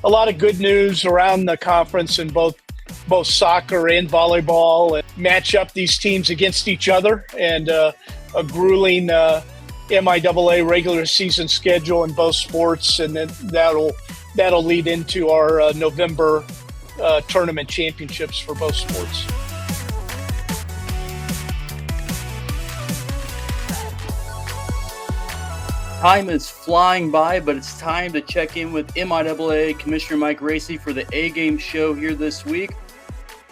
a lot of good news around the conference in both soccer and volleyball, and match up these teams against each other, and a grueling MIAA regular season schedule in both sports, and then that'll lead into our November tournament championships for both sports. Time is flying by, but it's time to check in with MIAA Commissioner Mike Racy for the A-Game show here this week.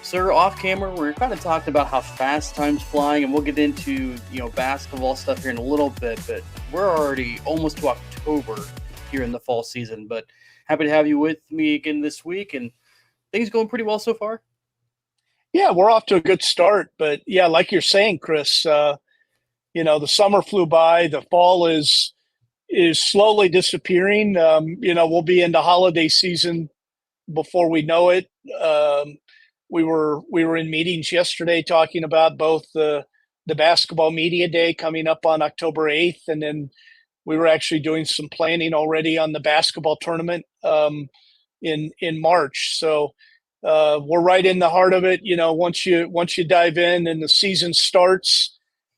Sir, off camera, we're kind of talking about how fast time's flying, and we'll get into basketball stuff here in a little bit, but we're already almost to October here in the fall season. But happy to have you with me again this week, and things going pretty well so far? Yeah, we're off to a good start, but yeah, like you're saying, Chris, the summer flew by, the fall is slowly disappearing. We'll be into holiday season before we know it. We were in meetings yesterday talking about both the basketball media day coming up on October 8th, and then we were actually doing some planning already on the basketball tournament in March. So we're right in the heart of it. Once you dive in and the season starts.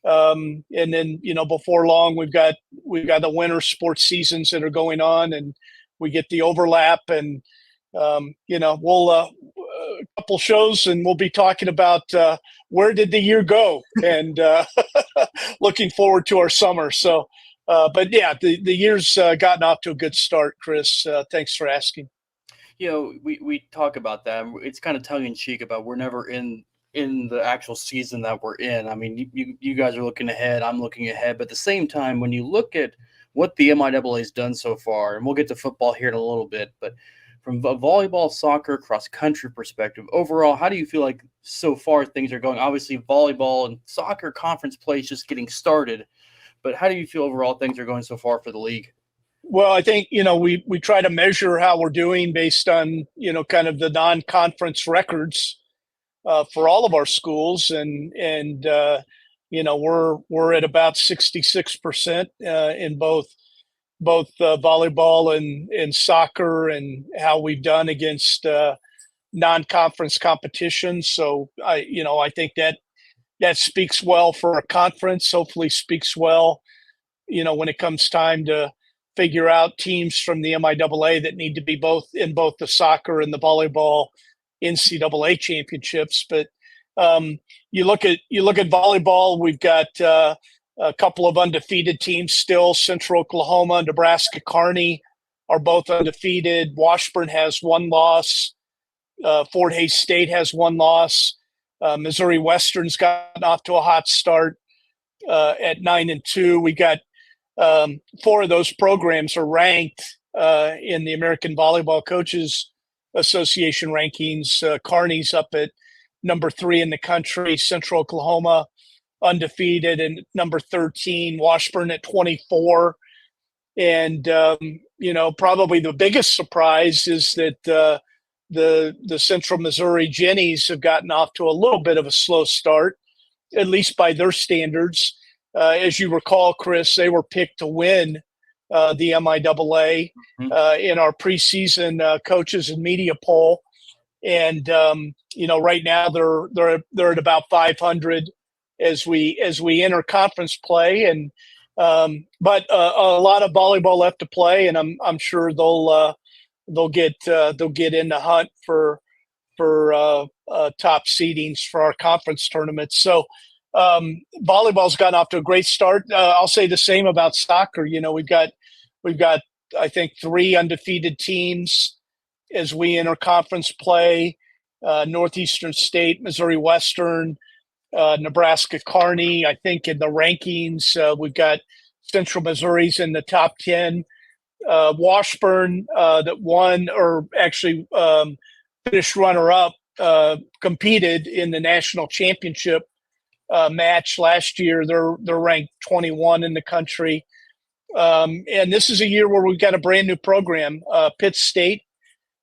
And then, before long, we've got the winter sports seasons that are going on, and we get the overlap, and we'll a couple shows, and we'll be talking about where did the year go, and looking forward to our summer. So, but yeah, the year's gotten off to a good start, Chris. Thanks for asking. We talk about that. It's kind of tongue in cheek about we're never in the actual season that we're in. I mean, you guys are looking ahead, I'm looking ahead, but at the same time, when you look at what the MIAA has done so far, and we'll get to football here in a little bit, but from a volleyball, soccer, cross-country perspective, overall, how do you feel like so far things are going? Obviously, volleyball and soccer conference play is just getting started, but how do you feel overall things are going so far for the league? Well, I think, we try to measure how we're doing based on, kind of the non-conference records for all of our schools, and we're at about 66% in both volleyball and soccer, and how we've done against non-conference competitions. So I think that speaks well for our conference. Hopefully, speaks well, when it comes time to figure out teams from the MIAA that need to be in both the soccer and the volleyball NCAA championships. But you look at volleyball, we've got a couple of undefeated teams still. Central Oklahoma, Nebraska Kearney are both undefeated. Washburn has one loss. Fort Hays State has one loss. Missouri Western's gotten off to a hot start at 9-2. We got four of those programs are ranked in the American Volleyball Coaches Association rankings. Kearney's up at number 3 in the country. Central Oklahoma undefeated and number 13. Washburn at 24. And probably the biggest surprise is that the Central Missouri Jennies have gotten off to a little bit of a slow start, at least by their standards. As you recall, Chris, they were picked to win the MIAA in our preseason coaches and media poll, and right now they're at about 500 as we enter conference play, and but a lot of volleyball left to play, and I'm sure they'll get in the hunt for top seedings for our conference tournaments. So volleyball's gotten off to a great start. I'll say the same about soccer. We've got I think 3 undefeated teams as we enter conference play. Northeastern State, Missouri Western, Nebraska Kearney. I think in the rankings we've got Central Missouri's in the top 10. Washburn that won, or actually finished runner-up, competed in the national championship match last year. They're ranked 21 in the country. And this is a year where we've got a brand new program. Pitt State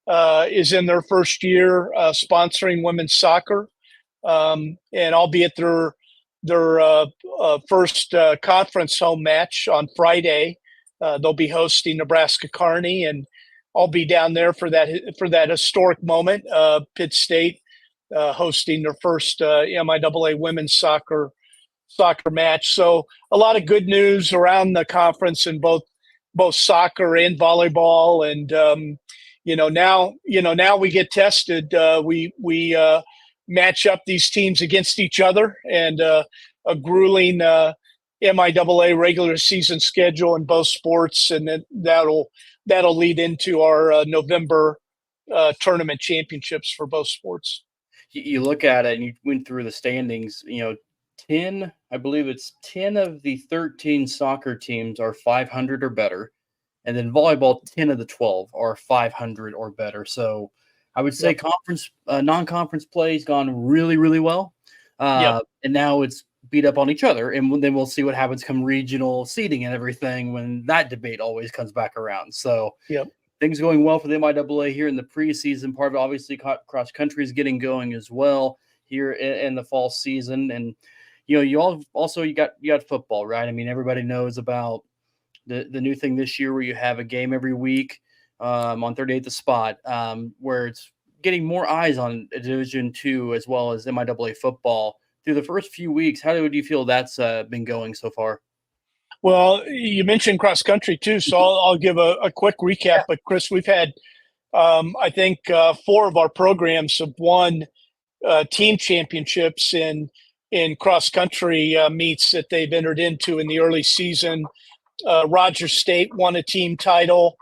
is in their first year sponsoring women's soccer. And albeit their first conference home match on Friday, they'll be hosting Nebraska Kearney. And I'll be down there for that historic moment. Pitt State hosting their first MIAA women's soccer match. So a lot of good news around the conference in both soccer and volleyball. And now we get tested. We match up these teams against each other, and a grueling MIAA regular season schedule in both sports, and then that'll lead into our November tournament championships for both sports. You look at it and you went through the standings. 10, I believe it's 10 of the 13 soccer teams are 500 or better, and then volleyball 10 of the 12 are 500 or better. So I would say conference non-conference play has gone really, really well. And now it's beat up on each other, and then we'll see what happens come regional seeding and everything when that debate always comes back around. So things going well for the MIAA here in the preseason. Part of it, obviously, cross country is getting going as well here in the fall season. And you got football, right? I mean, everybody knows about the new thing this year where you have a game every week on 38th spot, where it's getting more eyes on Division II as well as MIAA football. Through the first few weeks, how do you feel that's been going so far? Well, you mentioned cross country too, so I'll give a quick recap. Yeah. But Chris, we've had, I think, 4 of our programs have won team championships in cross country meets that they've entered into in the early season. Rogers State won a team title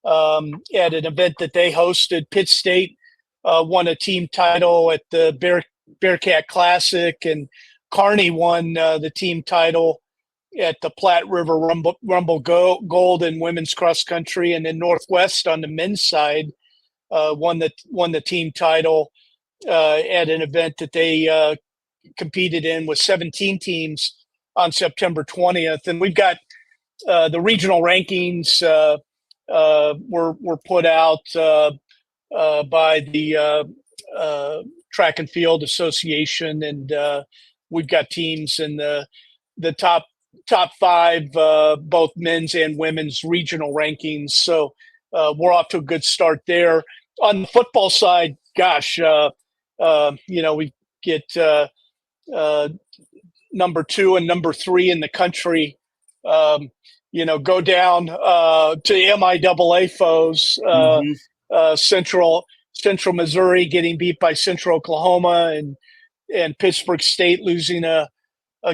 at an event that they hosted. Pitt State won a team title at the Bearcat Classic, and Kearney won the team title at the Platte River Rumble Gold in women's cross country. And then Northwest on the men's side won the team title at an event that they competed in with 17 teams on September 20th. And we've got the regional rankings were put out by the Track and Field Association, and we've got teams in the top 5, both men's and women's regional rankings. So we're off to a good start there. On the football side, gosh, we get number 2 and number 3 in the country. Go down to MIAA foes. Central Missouri getting beat by Central Oklahoma, and Pittsburgh State losing a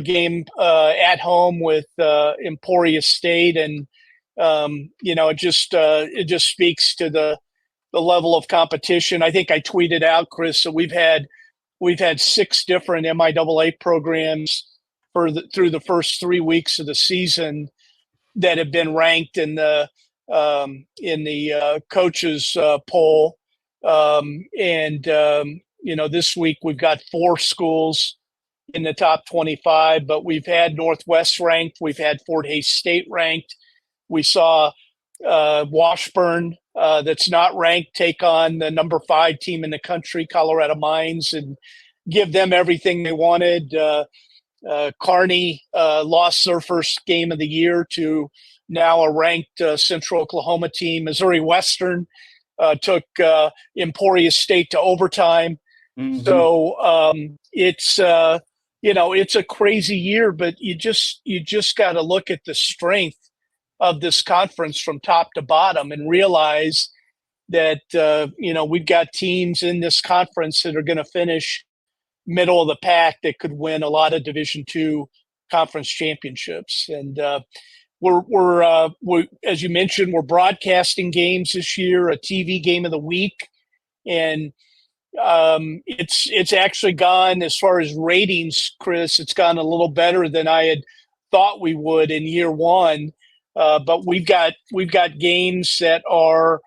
game at home with Emporia State. And it just speaks to the level of competition. I think I tweeted out, Chris, that we've had 6 different MIAA programs through the first 3 weeks of the season that have been ranked in the coaches poll. This week we've got 4 schools in the top 25, but we've had Northwest ranked. We've had Fort Hays State ranked. We saw Washburn, that's not ranked, take on the number 5 team in the country, Colorado Mines, and give them everything they wanted. Kearney lost their first game of the year to now a ranked Central Oklahoma team. Missouri Western took Emporia State to overtime. So it's a crazy year, but you just got to look at the strength of this conference from top to bottom and realize that we've got teams in this conference that are going to finish middle of the pack that could win a lot of Division II conference championships. And we're as you mentioned, we're broadcasting games this year, a TV game of the week, and it's actually gone, as far as ratings, Chris, it's gone a little better than I had thought we would in year one. But we've got games that are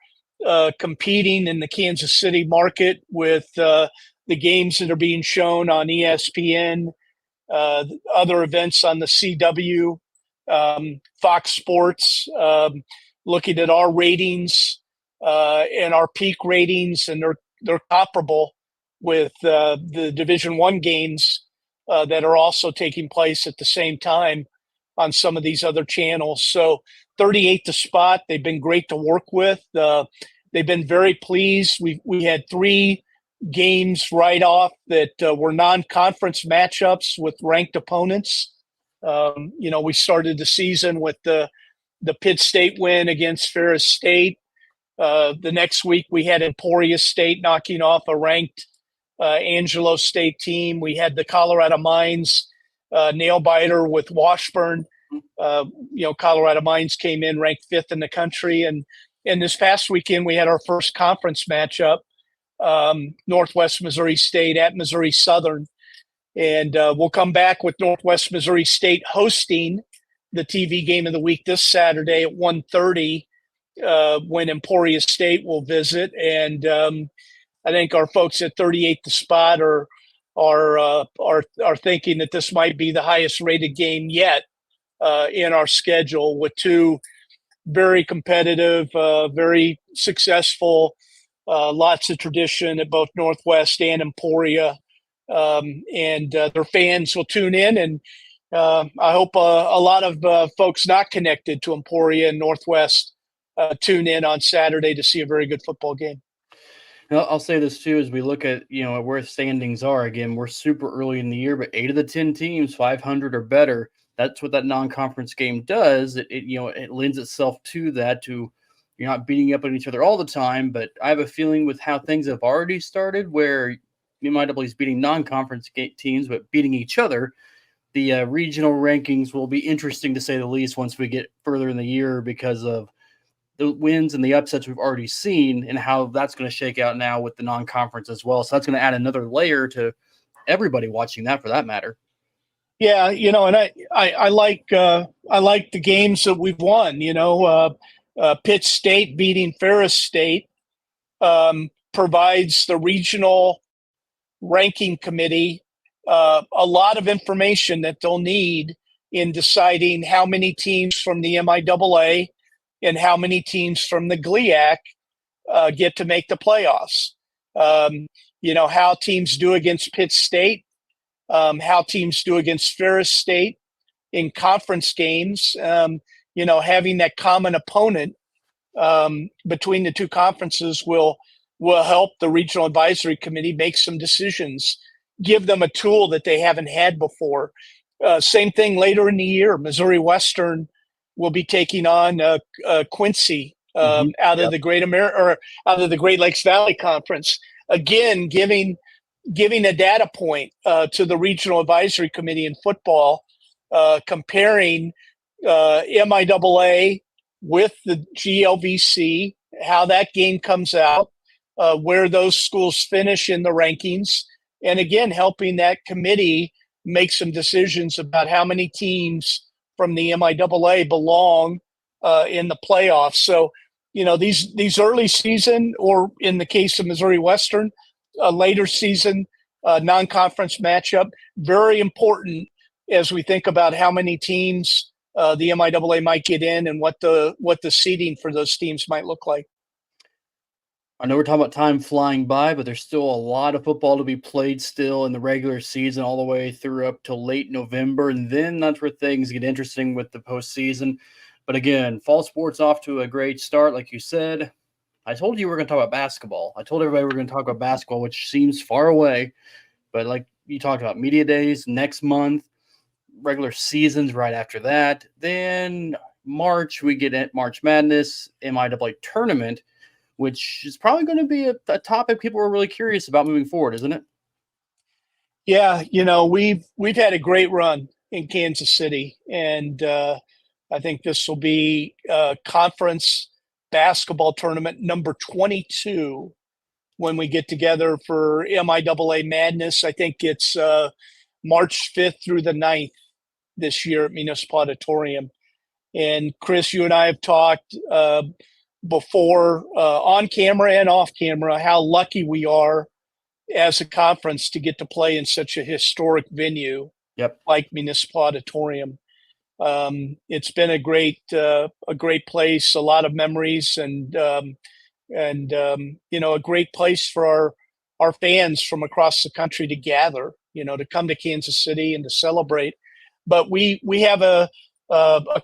competing in the Kansas City market with the games that are being shown on ESPN, other events on the CW, Fox Sports, looking at our ratings and our peak ratings, and they're comparable with the Division I games that are also taking place at the same time on some of these other channels. So 38 to spot, they've been great to work with. They've been very pleased. We had 3 games right off that were non-conference matchups with ranked opponents. We started the season with the Pitt State win against Ferris State. The next week we had Emporia State knocking off a ranked Angelo State team. We had the Colorado Mines nail biter with Washburn. Colorado Mines came in ranked 5th in the country, and this past weekend we had our first conference matchup, Northwest Missouri State at Missouri Southern, and we'll come back with Northwest Missouri State hosting the TV game of the week this Saturday at 1:30 when Emporia State will visit, and I think our folks at 38 The Spot are thinking that this might be the highest rated game yet in our schedule, with 2 very competitive, very successful, lots of tradition at both Northwest and Emporia, and their fans will tune in, and I hope a lot of folks not connected to Emporia and Northwest tune in on Saturday to see a very good football game. I'll say this too, as we look at where standings are. Again, we're super early in the year, but 8 of the 10 teams 500 or better. That's what that non-conference game does. It lends itself to that. To you're not beating up on each other all the time, but I have a feeling with how things have already started, where MIAA is beating non-conference teams but beating each other. The regional rankings will be interesting to say the least once we get further in the year, because of the wins and the upsets we've already seen, and how that's going to shake out now with the non-conference as well. So that's going to add another layer to everybody watching that, for that matter. Yeah, and I like the games that we've won. Pitt State beating Ferris State provides the regional ranking committee a lot of information that they'll need in deciding how many teams from the MIAA and how many teams from the GLIAC get to make the playoffs. How teams do against Pitt State, how teams do against Ferris State in conference games. Having that common opponent between the 2 conferences will help the regional advisory committee make some decisions, give them a tool that they haven't had before. Same thing later in the year. Missouri Western will be taking on Quincy out of the Great Lakes Valley Conference. Again, giving a data point to the regional advisory committee in football, comparing MIAA with the GLVC, how that game comes out, where those schools finish in the rankings, and again, helping that committee make some decisions about how many teams from the MIAA belong in the playoffs. So, these early season, or in the case of Missouri Western, later season non-conference matchup, very important as we think about how many teams the MIAA might get in, and what the seeding for those teams might look like. I know we're talking about time flying by, but there's still a lot of football to be played still in the regular season, all the way through up to late November. And then that's where things get interesting with the postseason. But again, fall sports off to a great start. Like you said, I told you we're going to talk about basketball. I told everybody we're going to talk about basketball, which seems far away. But like you talked about, media days next month, regular seasons right after that. Then March, we get at March Madness, MIAA tournament, which is probably going to be a topic people are really curious about moving forward, isn't it? Yeah, we've had a great run in Kansas City, and I think this will be conference basketball tournament number 22 when we get together for MIAA Madness. I think it's March 5th through the 9th this year at Municipal Auditorium. And Chris, you and I have talked before on camera and off camera how lucky we are as a conference to get to play in such a historic venue like Municipal Auditorium. It's been a great place, a lot of memories, and a great place for our fans from across the country to gather, to come to Kansas City and to celebrate. But we have a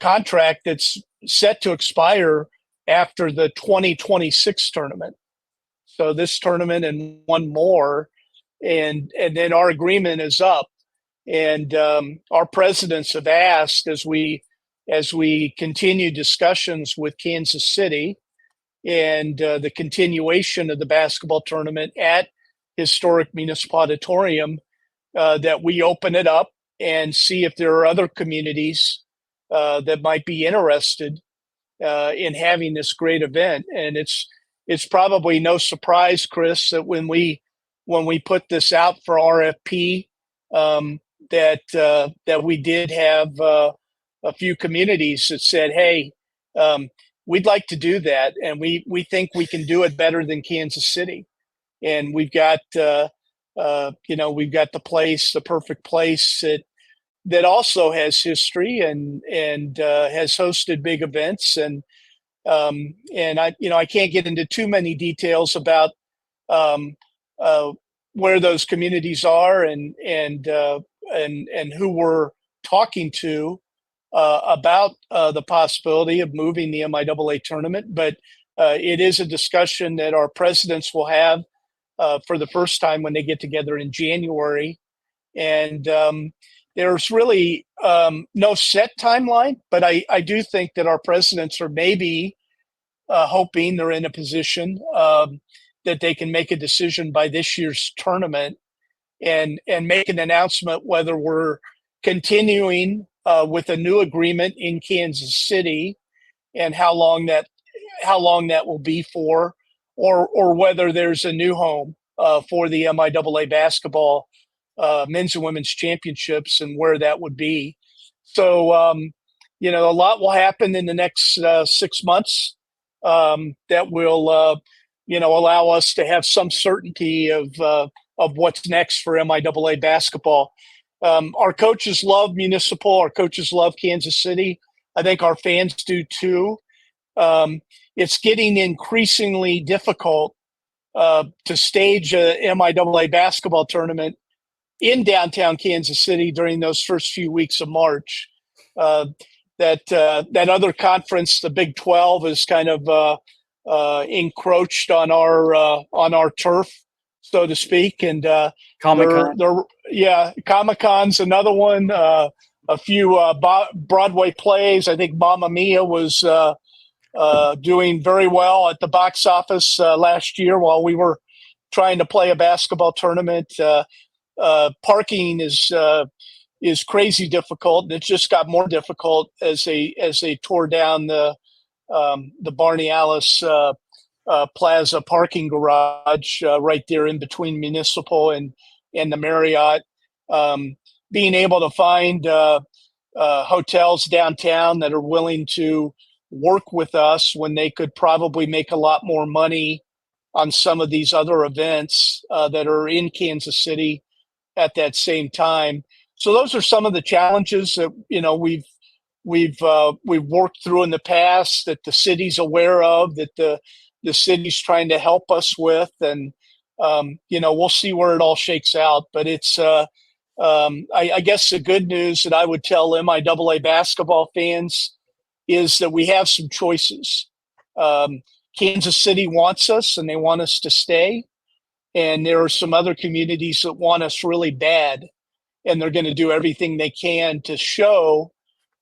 contract that's set to expire after the 2026 tournament. So this tournament and one more, and then our agreement is up. And our presidents have asked, as we continue discussions with Kansas City and the continuation of the basketball tournament at historic Municipal Auditorium, that we open it up and see if there are other communities that might be interested in having this great event. And it's probably no surprise, Chris, that when we put this out for RFP, that we did have a few communities that said, "Hey, we'd like to do that, and we think we can do it better than Kansas City." And we've got we've got the perfect place that also has history and has hosted big events. And I can't get into too many details about where those communities are and who we're talking to about the possibility of moving the MIAA tournament. But it is a discussion that our presidents will have for the first time when they get together in January. And there's really no set timeline, but I do think that our presidents are maybe hoping they're in a position that they can make a decision by this year's tournament and make an announcement whether we're continuing with a new agreement in Kansas City and how long that will be for, or whether there's a new home for the MIAA basketball men's and women's championships and where that would be. So, a lot will happen in the next 6 months that will, allow us to have some certainty of what's next for MIAA basketball. Our coaches love Municipal. Our coaches love Kansas City. I think our fans do too. It's getting increasingly difficult to stage a MIAA basketball tournament in downtown Kansas City during those first few weeks of March. That other conference, the Big 12, is kind of encroached on our turf, so to speak. And Comic-Con. Comic-Con's another one. A few Broadway plays. I think Mamma Mia was doing very well at the box office last year while we were trying to play a basketball tournament. Parking is crazy difficult, and it just got more difficult as they tore down the Barney Alice Plaza parking garage right there in between Municipal and the Marriott. Being able to find hotels downtown that are willing to work with us when they could probably make a lot more money on some of these other events that are in Kansas City at that same time. So those are some of the challenges that we've worked through in the past, that the city's aware of, that the city's trying to help us with, and we'll see where it all shakes out. But it's I guess the good news that I would tell MIAA basketball fans is that we have some choices. Kansas City wants us, and they want us to stay. And there are some other communities that want us really bad, and they're going to do everything they can to show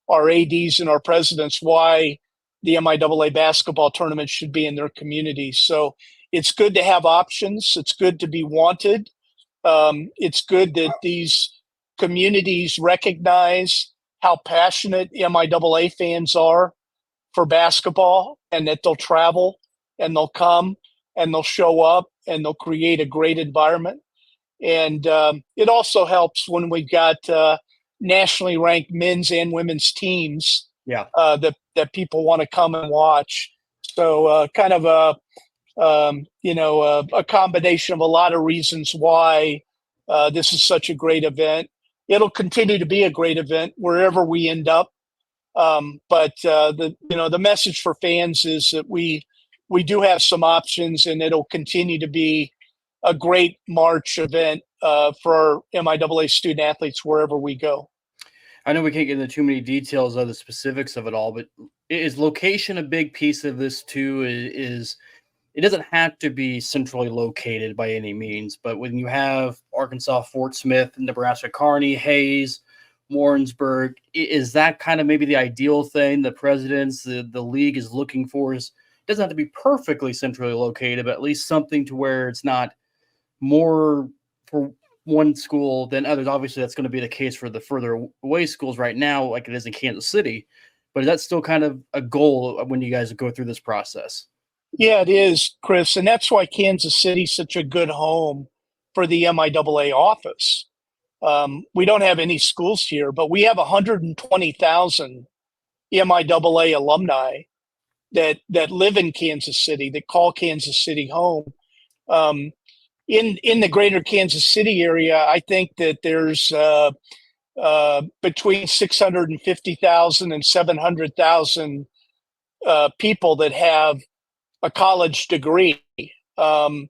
our ADs and our presidents why the MIAA basketball tournament should be in their communities. So it's good to have options. It's good to be wanted. It's good that these communities recognize how passionate MIAA fans are for basketball, and that they'll travel and they'll come and they'll show up and they'll create a great environment. And it also helps when we've got nationally ranked men's and women's teams that people want to come and watch. So kind of a combination of a lot of reasons why this is such a great event. It'll continue to be a great event wherever we end up. But the message for fans is that we do have some options, and it'll continue to be a great March event for our MIAA student athletes wherever we go. I know we can't get into too many details of the specifics of it all, but Is location a big piece of this too? Is it doesn't have to be centrally located by any means, but when you have Arkansas, Fort Smith, Nebraska, Kearney, Hayes, Warrensburg, is that kind of maybe the ideal thing the presidents, the league is looking for? Is it doesn't have to be perfectly centrally located, but at least something to where it's not more for one school than others. Obviously, that's going to be the case for the further away schools right now, like it is in Kansas City. But is that still kind of a goal when you guys go through this process? Yeah, it is, Chris. And that's why Kansas City's such a good home for the MIAA office. We don't have any schools here, but we have 120,000 MIAA alumni that live in Kansas City, that call Kansas City home. In the greater Kansas City area, I think that there's between 650,000 and 700,000 people that have a college degree. One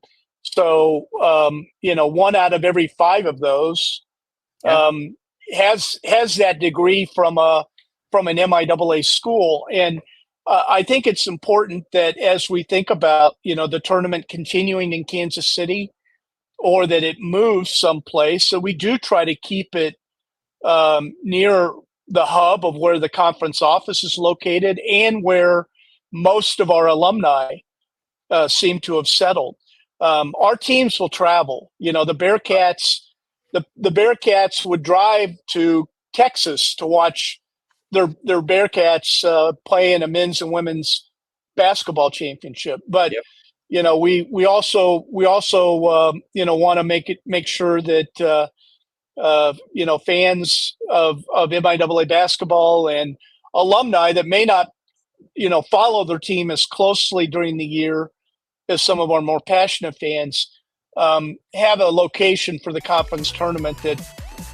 out of every five of those has that degree from an MIAA school. And I think it's important that as we think about, the tournament continuing in Kansas City or that it moves someplace, so we do try to keep it near the hub of where the conference office is located and where most of our alumni seem to have settled. Our teams will travel. The Bearcats, the Bearcats would drive to Texas to watch their Bearcats play in a men's and women's basketball championship. But we also want to make sure that fans of MIAA basketball and alumni that may not follow their team as closely during the year as some of our more passionate fans have a location for the conference tournament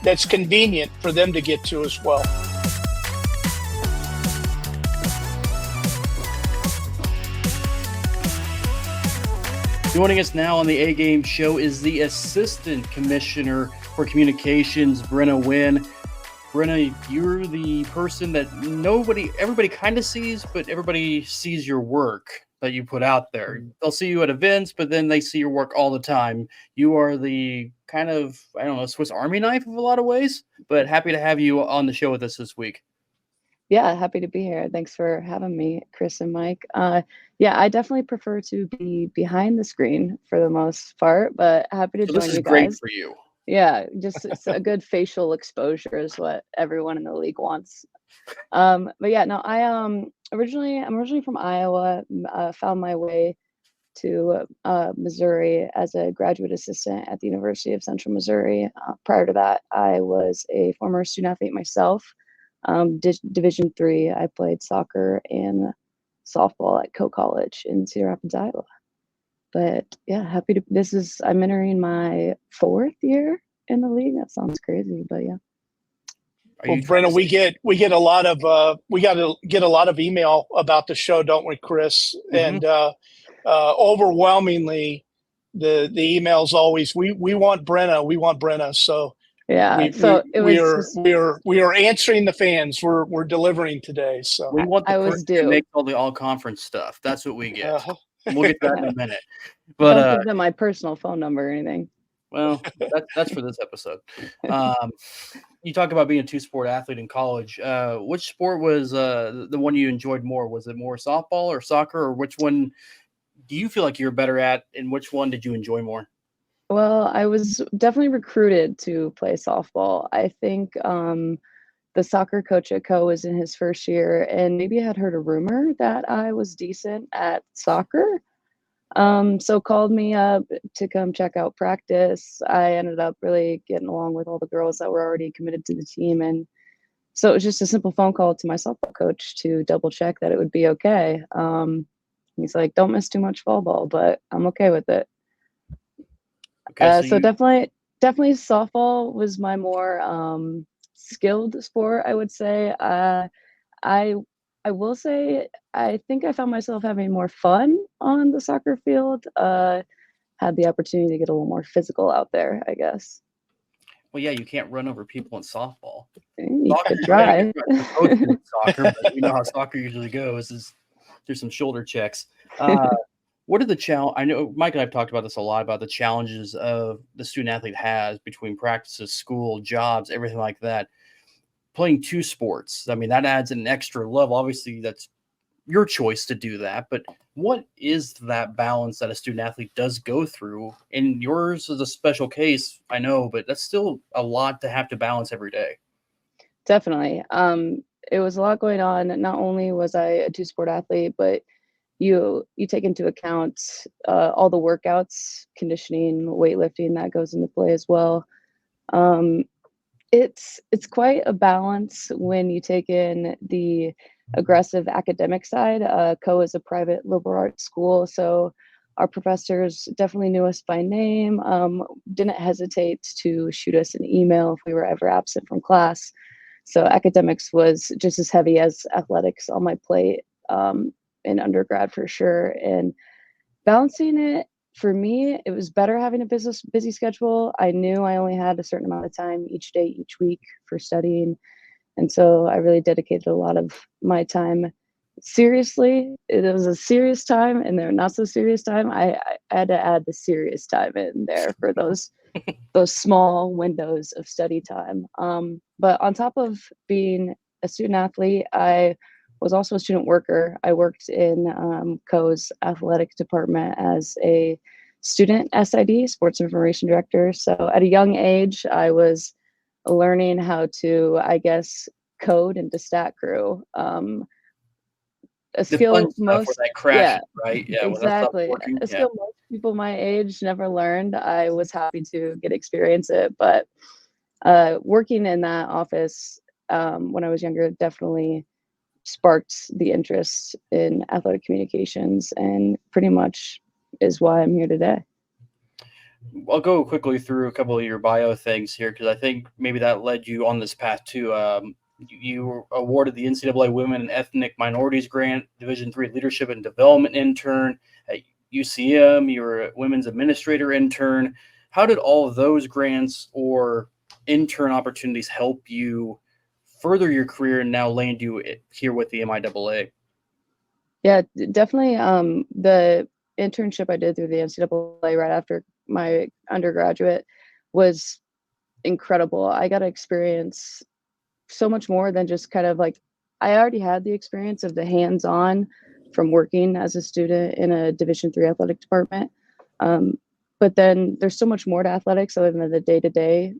that's convenient for them to get to as well. Joining us now on the A Game Show is the Assistant Commissioner for Communications, Brenna Winn. Brenna, you're the person that everybody kind of sees, but everybody sees your work that you put out there. They'll see you at events, but then they see your work all the time. You are the kind of, Swiss Army knife of a lot of ways, but happy to have you on the show with us this week. Yeah, happy to be here. Thanks for having me, Chris and Mike. I definitely prefer to be behind the screen for the most part, but happy to join you guys. This is great for you. Yeah, just it's a good facial exposure is what everyone in the league wants. I'm originally from Iowa. Found my way to Missouri as a graduate assistant at the University of Central Missouri. Prior to that, I was a former student athlete myself. Division III, I played soccer and softball at Coe College in Cedar Rapids, Iowa. But yeah, I'm entering my 4th year in the league. That sounds crazy, but yeah. Well, Brenna, we get a lot of email about the show, don't we, Chris? Mm-hmm. And overwhelmingly, the emails always we want Brenna. So yeah, we are answering the fans. We're delivering today. So we want the person to make all the all conference stuff. That's what we get. We'll get to that in a minute. But don't give them my personal phone number or anything. Well, that's for this episode. You talk about being a 2-sport athlete in college. Which sport was the one you enjoyed more? Was it more softball or soccer, or which one do you feel like you're better at, and which one did you enjoy more? Well, I was definitely recruited to play softball. I think the soccer coach at Coe was in his first year, and maybe I had heard a rumor that I was decent at soccer. So called me up to come check out practice. I ended up really getting along with all the girls that were already committed to the team. And so it was just a simple phone call to my softball coach to double check that it would be okay. He's like, don't miss too much fall ball, but I'm okay with it. Okay, so definitely softball was my more skilled sport, I would say. I will say I think I found myself having more fun on the soccer field. Had the opportunity to get a little more physical out there, I guess. Well, yeah, you can't run over people in softball. You Soccer, could try. soccer, but you know how soccer usually goes is through some shoulder checks. What are the challenge? I know Mike and I've talked about this a lot about the challenges of the student athlete has between practices, school, jobs, everything like that. Playing two sports, I mean, that adds an extra level. Obviously, that's your choice to do that, but what is that balance that a student athlete does go through? And yours is a special case, I know, but that's still a lot to have to balance every day. Definitely. It was a lot going on. Not only was I a two-sport athlete, but you take into account all the workouts, conditioning, weightlifting that goes into play as well. Um, it's quite a balance when you take in the aggressive academic side. Co is a private liberal arts school, so our professors definitely knew us by name, didn't hesitate to shoot us an email if we were ever absent from class. So academics was just as heavy as athletics on my plate in undergrad for sure. And balancing it, for me, it was better having a busy schedule. I knew I only had a certain amount of time each day, each week for studying. And so I really dedicated a lot of my time. Seriously, it was a serious time and then not so serious time. I had to add the serious time in there for those small windows of study time. But on top of being a student athlete, I was also a student worker. I worked in CO's athletic department as a student SID, Sports Information Director. So at a young age, I was learning how to, I guess, code into stat crew. A The skill fun stuff most, where that crashes, yeah, right? Yeah, when that stops exactly. working. A Yeah. skill most people my age never learned. I was happy to get experience it, but working in that office when I was younger definitely sparked the interest in athletic communications, and pretty much is why I'm here today. I'll go quickly through a couple of your bio things here because I think maybe that led you on this path too. You were awarded the NCAA Women and Ethnic Minorities Grant, Division III Leadership and Development Intern at UCM. You were a Women's Administrator Intern. How did all of those grants or intern opportunities help you further your career and now land you here with the MIAA? Yeah, definitely. The internship I did through the NCAA right after my undergraduate was incredible. I got to experience so much more than just kind of like, I already had the experience of the hands-on from working as a student in a Division III athletic department. But then there's so much more to athletics other than the day-to-day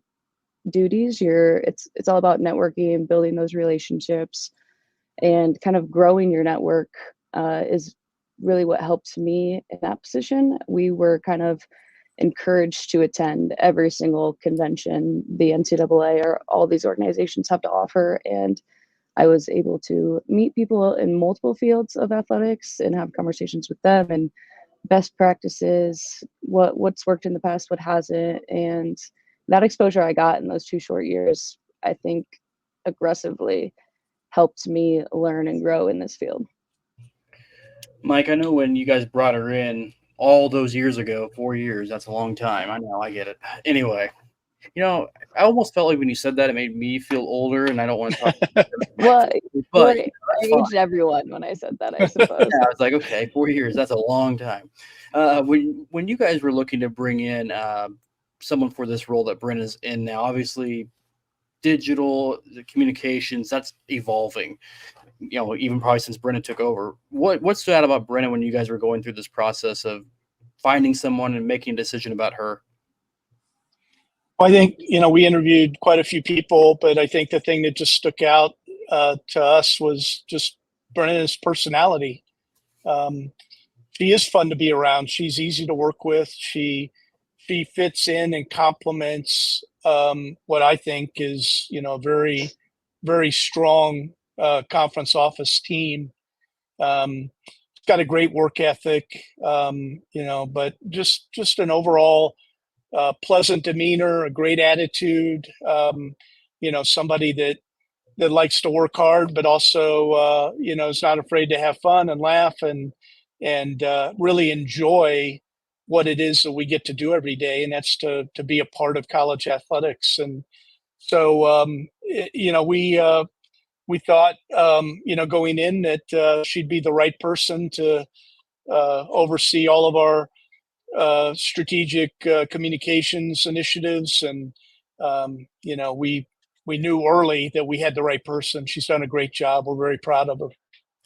duties. It's all about networking, building those relationships, and kind of growing your network is really what helped me in that position. We were kind of encouraged to attend every single convention the NCAA or all these organizations have to offer. And I was able to meet people in multiple fields of athletics and have conversations with them and best practices, what's worked in the past, what hasn't. And that exposure I got in those 2 short years, I think aggressively helped me learn and grow in this field. Mike, I know when you guys brought her in all those years ago, 4 years, that's a long time. I know, I get it. Anyway, I almost felt like when you said that, it made me feel older, and I don't want to talk about Well, but I aged everyone when I said that, I suppose. yeah, I was like, okay, 4 years, that's a long time. When you guys were looking to bring in someone for this role that Brenna's in now, obviously digital the communications, that's evolving. Even probably since Brenna took over. What stood out about Brenna when you guys were going through this process of finding someone and making a decision about her? I think, we interviewed quite a few people, but I think the thing that just stuck out to us was just Brenna's personality. She is fun to be around. She's easy to work with. She fits in and complements what I think is, a very, very strong conference office team. She's got a great work ethic, but just an overall pleasant demeanor, a great attitude. Somebody that likes to work hard, but also is not afraid to have fun and laugh and really enjoy what it is that we get to do every day, and that's to be a part of college athletics. And so, we thought, going in that she'd be the right person to oversee all of our strategic communications initiatives. And, we knew early that we had the right person. She's done a great job. We're very proud of her.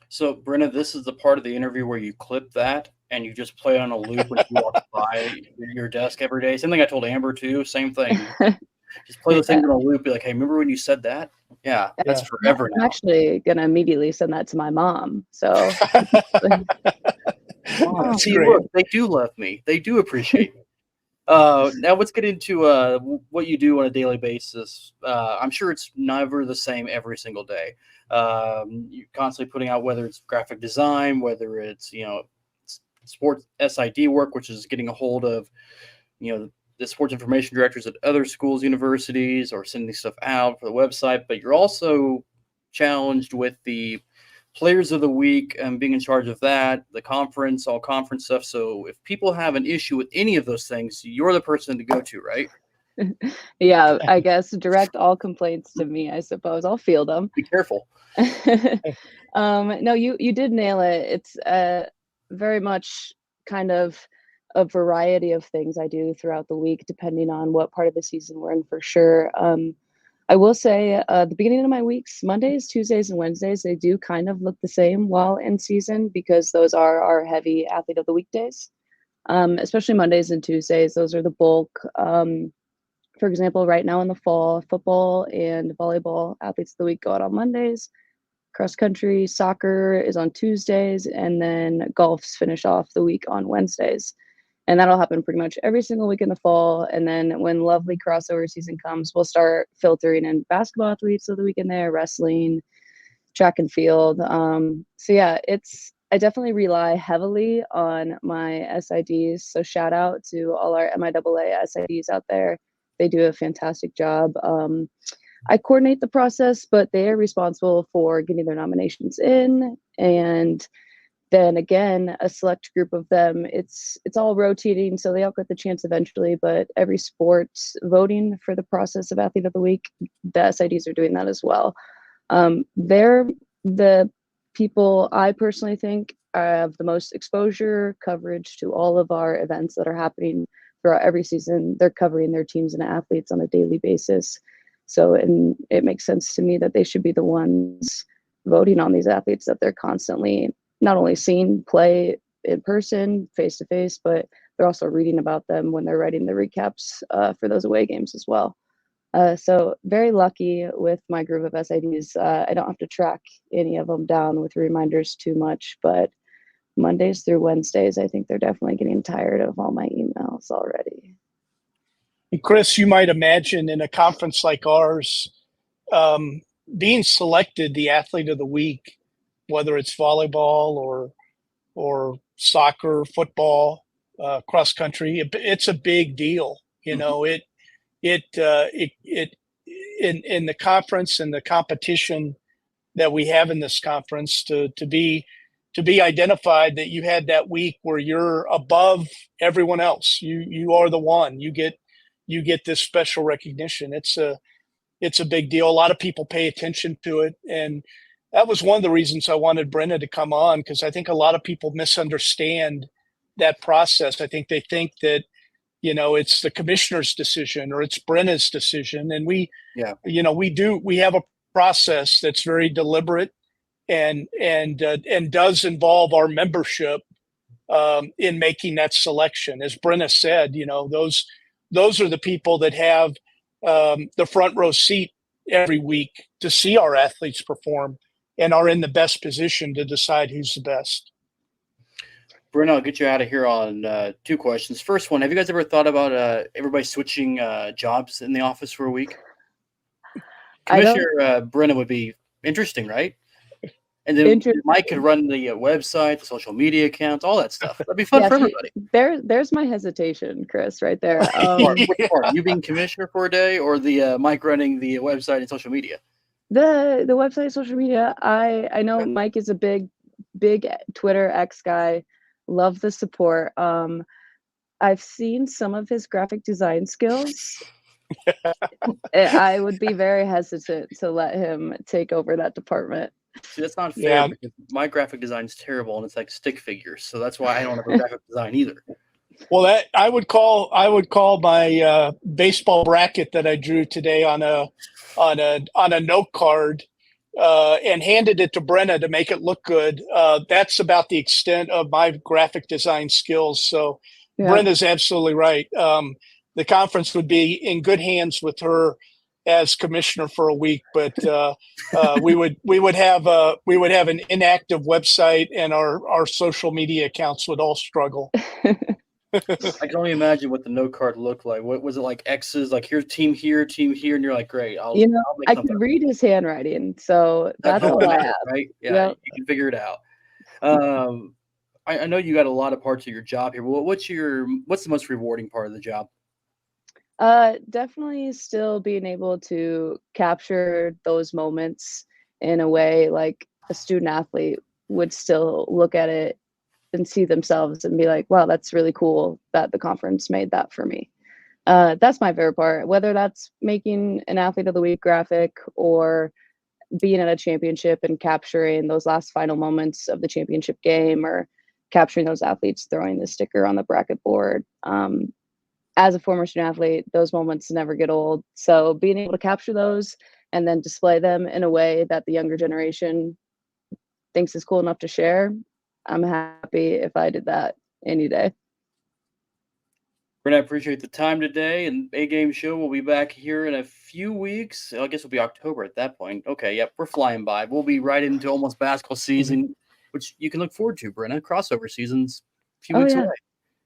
So, Brenna, this is the part of the interview where you clip that and you just play on a loop when you walk by your desk every day. Same thing I told Amber too. Same thing. Just play those things on a loop. Be like, hey, remember when you said that? Yeah, that's forever now. I'm actually gonna immediately send that to my mom. So That's see, great. look, they do love me. They do appreciate me. Now let's get into what you do on a daily basis. I'm sure it's never the same every single day. You're constantly putting out, whether it's graphic design, whether it's sports SID work, which is getting a hold of the sports information directors at other schools, universities, or sending stuff out for the website. But you're also challenged with the Players of the Week and being in charge of that, the conference, all conference stuff. So if people have an issue with any of those things, you're the person to go to, right? Yeah, I guess direct all complaints to me, I suppose. I'll field them. Be careful. No, you did nail it. It's very much kind of a variety of things I do throughout the week, depending on what part of the season we're in, for sure. I will say the beginning of my weeks, Mondays, Tuesdays, and Wednesdays, they do kind of look the same while in season, because those are our heavy athlete of the week days, especially Mondays and Tuesdays. Those are the bulk. For example, right now in the fall, football and volleyball athletes of the week go out on Mondays. Cross country, soccer is on Tuesdays, and then golf's finish off the week on Wednesdays. And that'll happen pretty much every single week in the fall. And then when lovely crossover season comes, we'll start filtering in basketball athletes of the week in there, wrestling, track and field. So yeah, I definitely rely heavily on my SIDs. So shout out to all our MIAA SIDs out there. They do a fantastic job. I coordinate the process, but they are responsible for getting their nominations in, and then again, a select group of them, it's all rotating, so they all get the chance eventually, but every sport voting for the process of athlete of the week, the SIDs are doing that as well. They're the people I personally think have the most exposure, coverage to all of our events that are happening throughout every season. They're covering their teams and athletes on a daily basis. So, and it makes sense to me that they should be the ones voting on these athletes that they're constantly not only seeing play in person, face to face, but they're also reading about them when they're writing the recaps for those away games as well. So very lucky with my group of SIDs. I don't have to track any of them down with reminders too much, but Mondays through Wednesdays, I think they're definitely getting tired of all my emails already. And Chris, you might imagine in a conference like ours, being selected the athlete of the week, whether it's volleyball or soccer, football, cross country, it's a big deal. You know, it in the conference and the competition that we have in this conference, to be identified that you had that week where you're above everyone else. You are the one. You get this special recognition. It's a big deal. A lot of people pay attention to it, and that was one of the reasons I wanted Brenna to come on, because I think a lot of people misunderstand that process. I think they think that it's the commissioner's decision or it's Brenna's decision, and we have a process that's very deliberate and does involve our membership in making that selection. As Brenna said, those are the people that have the front row seat every week to see our athletes perform and are in the best position to decide who's the best. Brenna, I'll get you out of here on two questions. First one, have you guys ever thought about everybody switching jobs in the office for a week? Commissioner Brenna would be interesting, right? And then Mike could run the website, the social media accounts, all that stuff. That'd be fun for everybody. There's my hesitation, Chris, right there. Which part? You being commissioner for a day, or the Mike running the website and social media? The website, social media. I know Mike is a big Twitter X guy. Love the support. I've seen some of his graphic design skills. I would be very hesitant to let him take over that department. See, that's not fair Yeah. because my graphic design is terrible and it's like stick figures. So that's why I don't have a graphic design either. Well, that I would call my baseball bracket that I drew today on a note card and handed it to Brenna to make it look good. That's about the extent of my graphic design skills. So Yeah. Brenna's absolutely right. The conference would be in good hands with her as commissioner for a week, but we would have an inactive website, and our social media accounts would all struggle. I can only imagine what the note card looked like. What was it like? X's, like here's team here, and you're like, great. I'll make I something. could read his handwriting, so that's all I have. Right? Yeah, Yep. you can figure it out. I know you got a lot of parts of your job here. But what's the most rewarding part of the job? Definitely still being able to capture those moments in a way like a student athlete would still look at it and see themselves and be like, wow, that's really cool that the conference made that for me. That's my favorite part, whether that's making an athlete of the week graphic or being at a championship and capturing those last final moments of the championship game or capturing those athletes throwing the sticker on the bracket board. As a former student athlete, those moments never get old. So being able to capture those and then display them in a way that the younger generation thinks is cool enough to share, I'm happy if I did that any day. Brenna, I appreciate the time today. And A Game Show will be back here in a few weeks. I guess it'll be October at that point. Okay, yep, we're flying by. We'll be right into almost basketball season, which you can look forward to, Brenna. Crossover season's a few weeks away.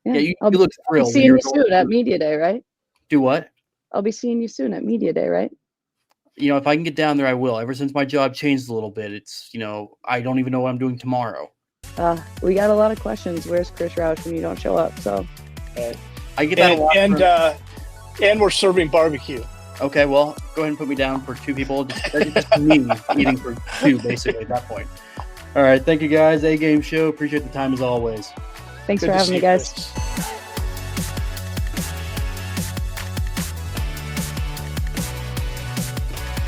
Yeah, you look thrilled. I'll be seeing you soon at Media Day, right? Do what? I'll be seeing you soon at Media Day, right? You know, if I can get down there, I will. Ever since my job changed a little bit, it's, I don't even know what I'm doing tomorrow. We got a lot of questions. Where's Chris Roush when you don't show up? So I get that a lot. And we're serving barbecue. Okay, well, go ahead and put me down for two people. Just me eating for two, basically, at that point. All right, thank you, guys. A Game Show. Appreciate the time as always. Thanks for having me, guys. Chris.